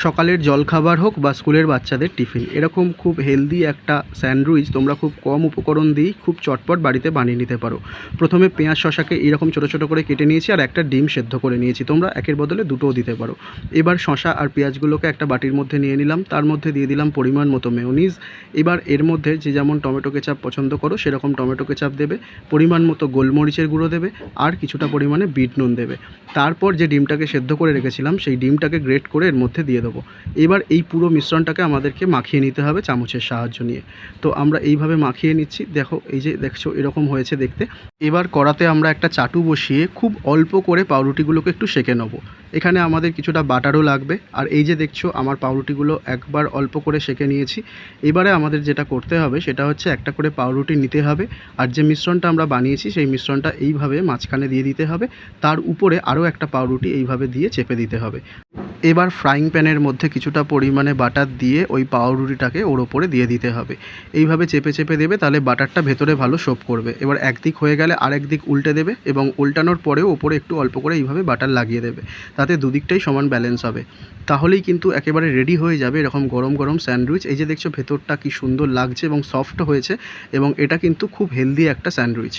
সকালের জলখাবার হোক বা স্কুলের বাচ্চাদের টিফিন, এরকম খুব হেলদি একটা স্যান্ডউইচ তোমরা খুব কম উপকরণ দিয়েই খুব চটপট বাড়িতে বানিয়ে নিতে পারো। প্রথমে পেঁয়াজ শশাকে এরকম ছোটো ছোটো করে কেটে নিয়েছি আর একটা ডিম সেদ্ধ করে নিয়েছি, তোমরা একের বদলে দুটোও দিতে পারো। এবার শশা আর পেঁয়াজগুলোকে একটা বাটির মধ্যে নিয়ে নিলাম, তার মধ্যে দিয়ে দিলাম পরিমাণ মতো মেয়োনিজ। এবার এর মধ্যে যে যেমন টমেটো কেচাপ পছন্দ করো সেরকম টমেটো কেচাপ দেবে, পরিমাণ মতো গোলমরিচের গুঁড়ো দেবে, আর কিছুটা পরিমাণে বিট নুন দেবে। তারপর যে ডিমটাকে সেদ্ধ করে রেখেছিলাম সেই ডিমটাকে গ্রেট করে এর মধ্যে দিয়ে দেবো। এবার এই পুরো মিশ্রণটাকে আমাদেরকে মাখিয়ে নিতে হবে চামচের সাহায্য নিয়ে। তো আমরা এইভাবে মাখিয়ে নিচ্ছি, দেখো এই যে দেখছো এরকম হয়েছে দেখতে। এবার কড়াতে আমরা একটা চাটু বসিয়ে খুব অল্প করে পাউরুটিগুলোকে একটু সেঁকে নেবো। এখানে আমাদের কিছুটা বাটারও লাগবে। আর এই যে দেখছো আমার পাউরুটিগুলো একবার অল্প করে সেঁকে নিয়েছি। এবারে আমাদের যেটা করতে হবে সেটা হচ্ছে একটা করে পাউরুটি নিতে হবে, আর যে মিশ্রণটা আমরা বানিয়েছি সেই মিশ্রণটা এইভাবে মাঝখানে দিয়ে দিতে হবে, তার উপরে আরও একটা পাউরুটি এইভাবে দিয়ে চেপে দিতে হবে। এবার ফ্রাইং প্যানের মধ্যে কিছুটা পরিমাণে বাটার দিয়ে ওই পাউরুটিটাকে ওর ওপরে দিয়ে দিতে হবে। এইভাবে চেপে চেপে দেবে, তাহলে বাটারটা ভেতরে ভালো সোপ করবে। এবার একদিক হয়ে গেলে আরেক দিক উল্টে দেবে এবং উল্টানোর পরেও ওপরে একটু অল্প করে এইভাবে বাটার লাগিয়ে দেবে, তাতে দুদিকটাই সমান ব্যালেন্স হবে। তাহলেই কিন্তু একেবারে রেডি হয়ে যাবে এরকম গরম গরম স্যান্ডউইচ। এই যে দেখছো ভেতরটা কি সুন্দর লাগছে এবং সফট হয়েছে, এবং এটা কিন্তু খুব হেলদি একটা স্যান্ডউইচ।